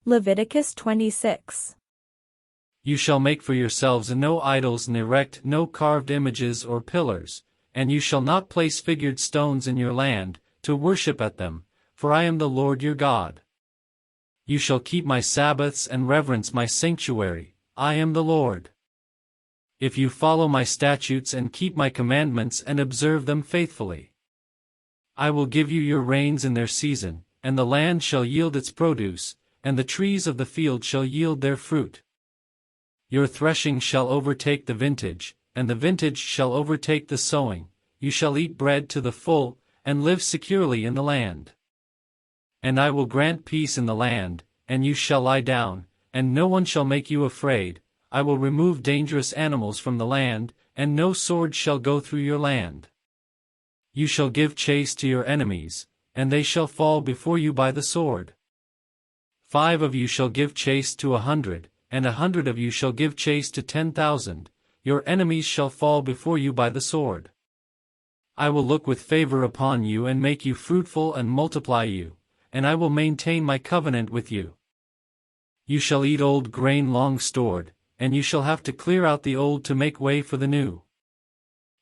Leviticus 26. You shall make for yourselves no idols and erect no carved images or pillars, and you shall not place figured stones in your land, to worship at them, for I am the Lord your God. You shall keep my Sabbaths and reverence my sanctuary, I am the Lord. If you follow my statutes and keep my commandments and observe them faithfully, I will give you your rains in their season, and the land shall yield its produce, and the trees of the field shall yield their fruit. Your threshing shall overtake the vintage, and the vintage shall overtake the sowing. You shall eat bread to the full, and live securely in the land. And I will grant peace in the land, and you shall lie down, and no one shall make you afraid. I will remove dangerous animals from the land, and no sword shall go through your land. You shall give chase to your enemies, and they shall fall before you by the sword. 5 of you shall give chase to 100, and 100 of you shall give chase to 10,000. Your enemies shall fall before you by the sword. I will look with favor upon you and make you fruitful and multiply you, and I will maintain my covenant with you. You shall eat old grain long stored, and you shall have to clear out the old to make way for the new.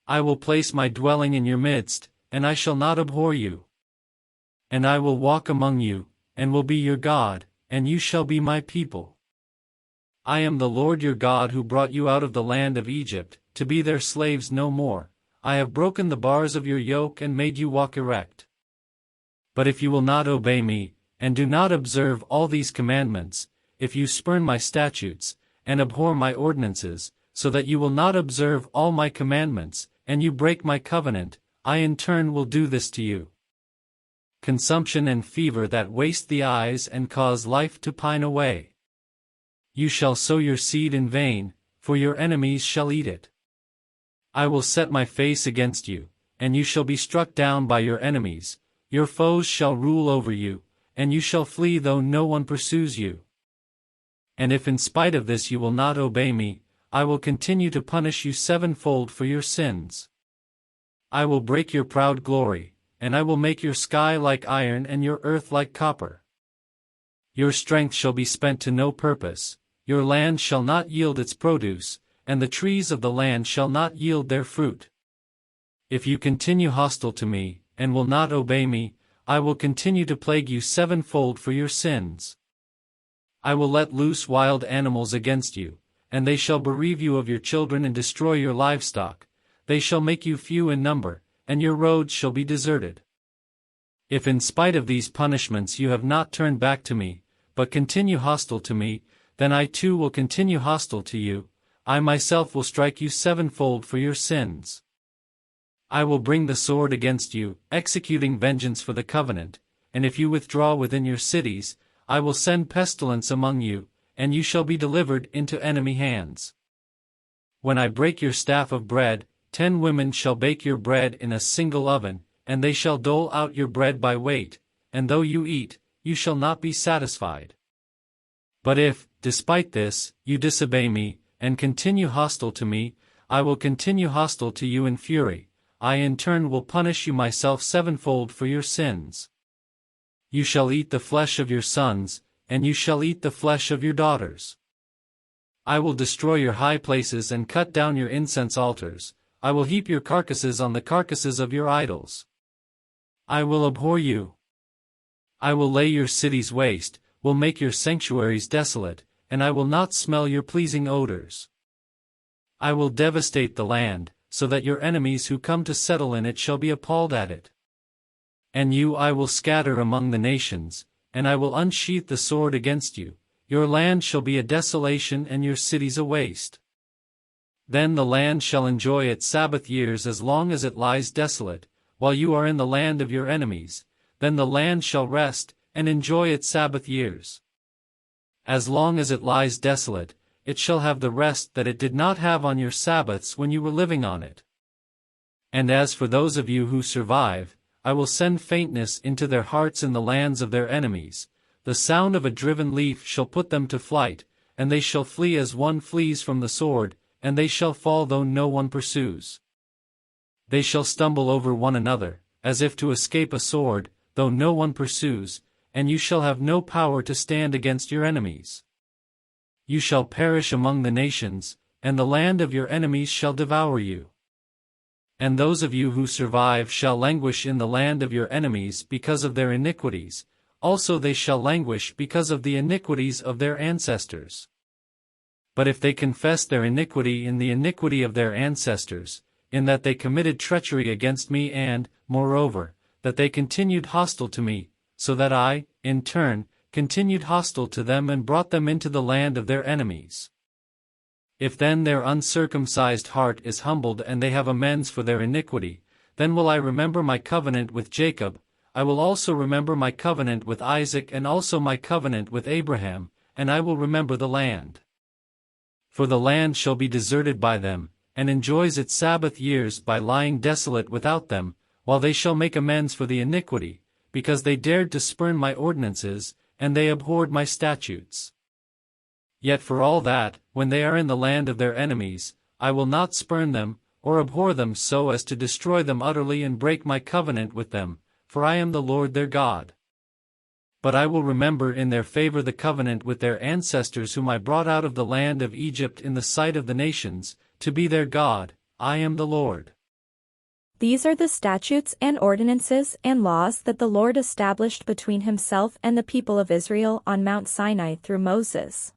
I will place my dwelling in your midst, and I shall not abhor you. And I will walk among you, and will be your God, and you shall be my people. I am the Lord your God who brought you out of the land of Egypt, to be their slaves no more. I have broken the bars of your yoke and made you walk erect. But if you will not obey me, and do not observe all these commandments, if you spurn my statutes, and abhor my ordinances, so that you will not observe all my commandments, and you break my covenant, I in turn will do this to you. Consumption and fever that waste the eyes and cause life to pine away. You shall sow your seed in vain, for your enemies shall eat it. I will set my face against you, and you shall be struck down by your enemies. Your foes shall rule over you, and you shall flee though no one pursues you. And if in spite of this you will not obey me, I will continue to punish you sevenfold for your sins. I will break your proud glory, and I will make your sky like iron and your earth like copper. Your strength shall be spent to no purpose, your land shall not yield its produce, and the trees of the land shall not yield their fruit. If you continue hostile to me, and will not obey me, I will continue to plague you sevenfold for your sins. I will let loose wild animals against you, and they shall bereave you of your children and destroy your livestock. They shall make you few in number, and your roads shall be deserted. If in spite of these punishments you have not turned back to me, but continue hostile to me, then I too will continue hostile to you. I myself will strike you sevenfold for your sins. I will bring the sword against you, executing vengeance for the covenant, and if you withdraw within your cities, I will send pestilence among you, and you shall be delivered into enemy hands. When I break your staff of bread, 10 women shall bake your bread in a single oven, and they shall dole out your bread by weight, and though you eat, you shall not be satisfied. But if, despite this, you disobey me, and continue hostile to me, I will continue hostile to you in fury. I in turn will punish you myself sevenfold for your sins. You shall eat the flesh of your sons, and you shall eat the flesh of your daughters. I will destroy your high places and cut down your incense altars. I will heap your carcasses on the carcasses of your idols. I will abhor you. I will lay your cities waste, will make your sanctuaries desolate, and I will not smell your pleasing odors. I will devastate the land, so that your enemies who come to settle in it shall be appalled at it. And you I will scatter among the nations, and I will unsheath the sword against you. Your land shall be a desolation and your cities a waste. Then the land shall enjoy its Sabbath years as long as it lies desolate, while you are in the land of your enemies. Then the land shall rest, and enjoy its Sabbath years. As long as it lies desolate, it shall have the rest that it did not have on your Sabbaths when you were living on it. And as for those of you who survive, I will send faintness into their hearts in the lands of their enemies. The sound of a driven leaf shall put them to flight, and they shall flee as one flees from the sword, and they shall fall though no one pursues. They shall stumble over one another, as if to escape a sword, though no one pursues, and you shall have no power to stand against your enemies. You shall perish among the nations, and the land of your enemies shall devour you. And those of you who survive shall languish in the land of your enemies because of their iniquities, also they shall languish because of the iniquities of their ancestors. But if they confess their iniquity in the iniquity of their ancestors, in that they committed treachery against me and, moreover, that they continued hostile to me, so that I, in turn, continued hostile to them and brought them into the land of their enemies. If then their uncircumcised heart is humbled and they have amends for their iniquity, then will I remember my covenant with Jacob, I will also remember my covenant with Isaac and also my covenant with Abraham, and I will remember the land. For the land shall be deserted by them, and enjoys its Sabbath years by lying desolate without them, while they shall make amends for the iniquity, because they dared to spurn my ordinances, and they abhorred my statutes. Yet for all that, when they are in the land of their enemies, I will not spurn them, or abhor them so as to destroy them utterly and break my covenant with them, for I am the Lord their God. But I will remember in their favor the covenant with their ancestors whom I brought out of the land of Egypt in the sight of the nations, to be their God. I am the Lord. These are the statutes and ordinances and laws that the Lord established between himself and the people of Israel on Mount Sinai through Moses.